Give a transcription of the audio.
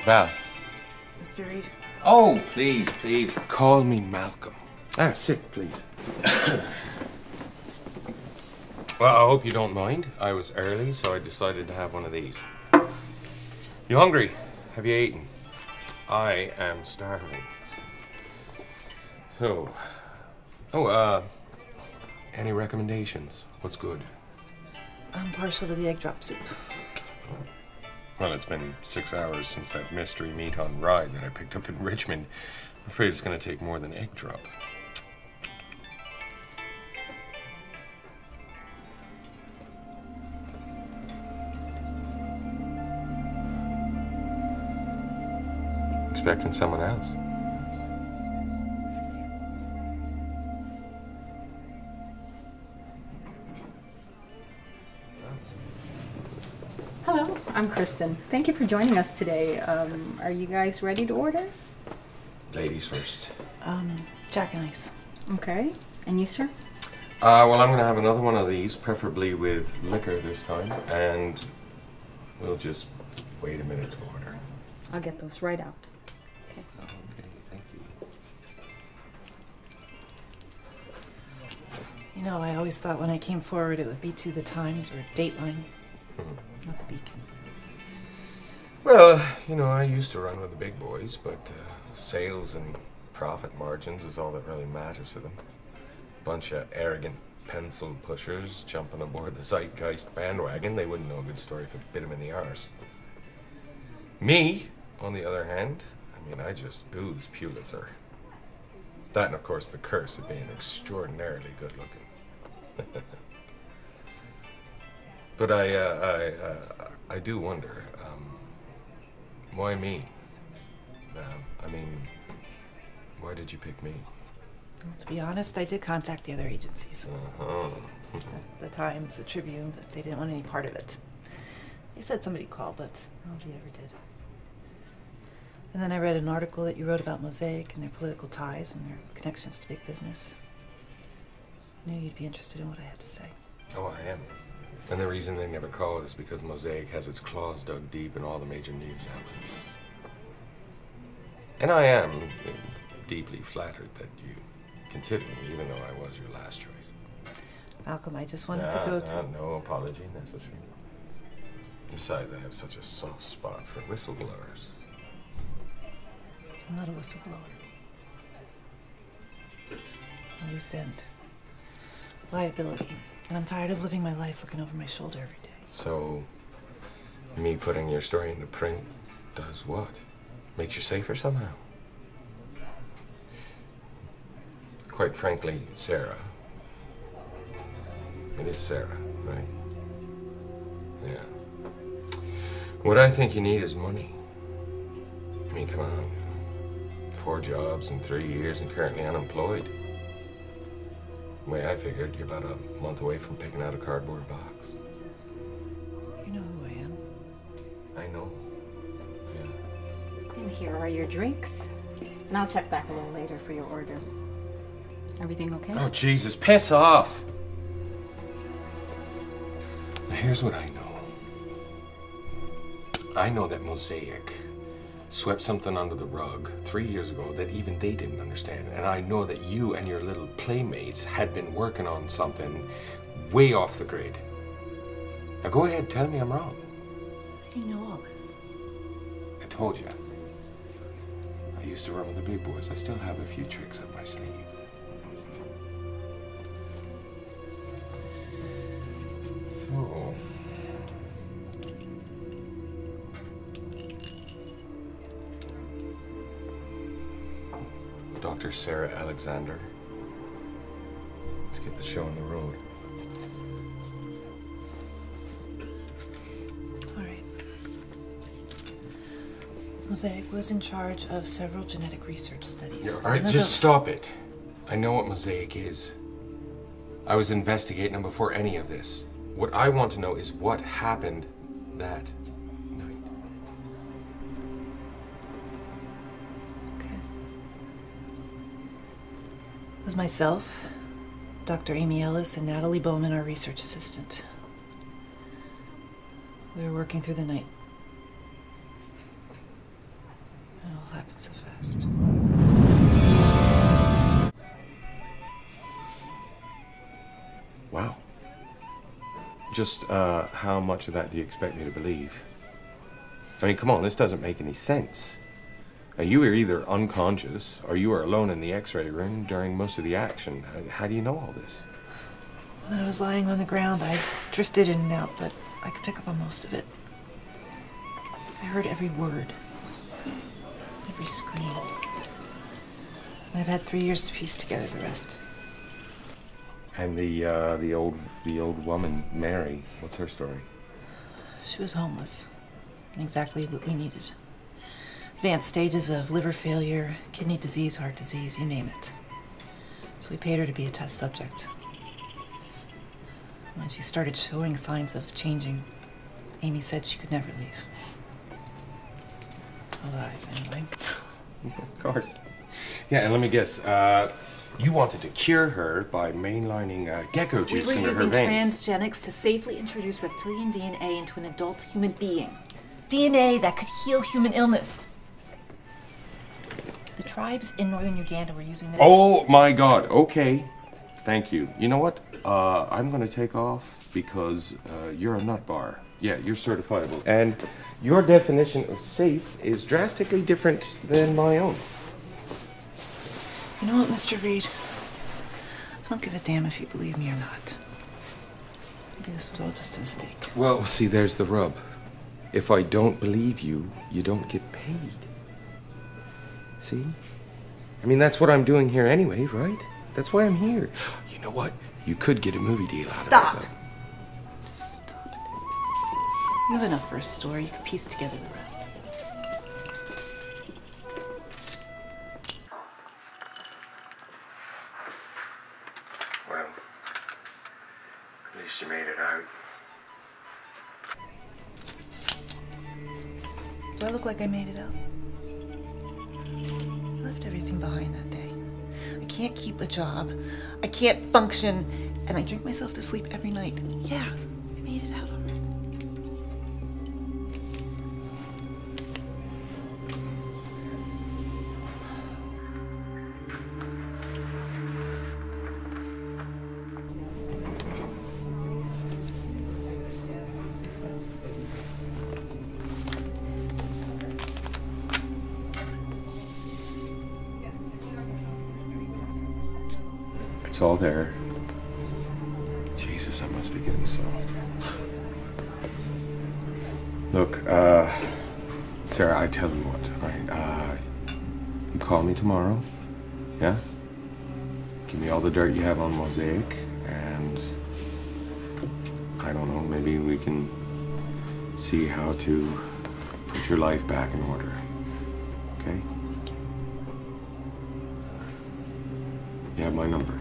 Val. Mr. Reed. Oh, please, please. Call me Malcolm. Ah, sit, please. Well, I hope you don't mind. I was early, so I decided to have one of these. You hungry? Have you eaten? I am starving. So, any recommendations? What's good? I'm partial to the egg drop soup. Well, it's been 6 hours since that mystery meat on rye that I picked up in Richmond. I'm afraid it's going to take more than egg drop. Expecting someone else? Hello, I'm Kristen. Thank you for joining us today. Are you guys ready to order? Ladies first. Jack and Ice. Okay. And you, sir? Well, I'm going to have another one of these, preferably with liquor this time, and we'll just wait a minute to order. I'll get those right out. Okay. Okay, thank you. You know, I always thought when I came forward it would be to the Times or Dateline, not the Beacon. Well, you know, I used to run with the big boys, but sales and profit margins is all that really matters to them. Bunch of arrogant pencil pushers jumping aboard the zeitgeist bandwagon. They wouldn't know a good story if it bit them in the arse. Me, on the other hand, I mean, I just ooze Pulitzer. That and, of course, the curse of being extraordinarily good looking. But I do wonder, why me? I mean, why did you pick me? Well, to be honest, I did contact the other agencies. The Times, the Tribune, but they didn't want any part of it. They said somebody called, but nobody ever did. And then I read an article that you wrote about Mosaic and their political ties and their connections to big business. I knew you'd be interested in what I had to say. Oh, I am. And the reason they never call is because Mosaic has its claws dug deep in all the major news outlets. And I am deeply flattered that you considered me, even though I was your last choice. Malcolm, I just wanted to go to... No apology necessary. Besides, I have such a soft spot for whistleblowers. I'm not a whistleblower. A loose end. Liability. And I'm tired of living my life looking over my shoulder every day. So, me putting your story into print does what? Makes you safer somehow? Quite frankly, Sarah. It is Sarah, right? Yeah. What I think you need is money. I mean, come on. 4 jobs in 3 years and currently unemployed. The way I figured, you're about a month away from picking out a cardboard box. You know who I am. I know. Yeah. And here are your drinks. And I'll check back a little later for your order. Everything okay? Oh, Jesus, piss off! Now, here's what I know. I know that Mosaic swept something under the rug 3 years ago that even they didn't understand. And I know that you and your little playmates had been working on something way off the grid. Now go ahead, tell me I'm wrong. How do you know all this? I told you. I used to run with the big boys. I still have a few tricks up my sleeve. So... Dr. Sarah Alexander. Let's get the show on the road. All right. Mosaic was in charge of several genetic research studies. All right, just stop it. I know what Mosaic is. I was investigating them before any of this. What I want to know is what happened that night. Okay. It was myself, Dr. Amy Ellis, and Natalie Bowman, our research assistant. We were working through the night. just how much of that do you expect me to believe? I mean, come on, this doesn't make any sense. You were either unconscious or you were alone in the x-ray room during most of the action. How do you know all this? When I was lying on the ground, I drifted in and out, but I could pick up on most of it. I heard every word, every scream. And I've had 3 years to piece together the rest. And the old woman, Mary, what's her story? She was homeless. Exactly what we needed. Advanced stages of liver failure, kidney disease, heart disease, you name it. So we paid her to be a test subject. When she started showing signs of changing, Amy said she could never leave. Alive, anyway. Of course. Yeah, and let me guess, you wanted to cure her by mainlining gecko juice into her veins. We were using transgenics to safely introduce reptilian DNA into an adult human being. DNA that could heal human illness. The tribes in northern Uganda were using this. Oh my God, okay. Thank you. You know what? I'm gonna take off because you're a nut bar. Yeah, you're certifiable. And your definition of safe is drastically different than my own. You know what, Mr. Reed? I don't give a damn if you believe me or not. Maybe this was all just a mistake. Well, see, there's the rub. If I don't believe you, you don't get paid. See? I mean, that's what I'm doing here anyway, right? That's why I'm here. You know what? You could get a movie deal out Stop. of it. Just stop it. You have enough for a story. You can piece together the rest. Well, at least you made it out. Do I look like I made it out? I left everything behind that day. I can't keep a job. I can't function. And I drink myself to sleep every night. Yeah, I made it out already. It's all there. Jesus, I must be getting soft. Look, Sarah, I tell you what, right? You call me tomorrow, yeah? Give me all the dirt you have on Mosaic, and I don't know, maybe we can see how to put your life back in order, okay? You have my number.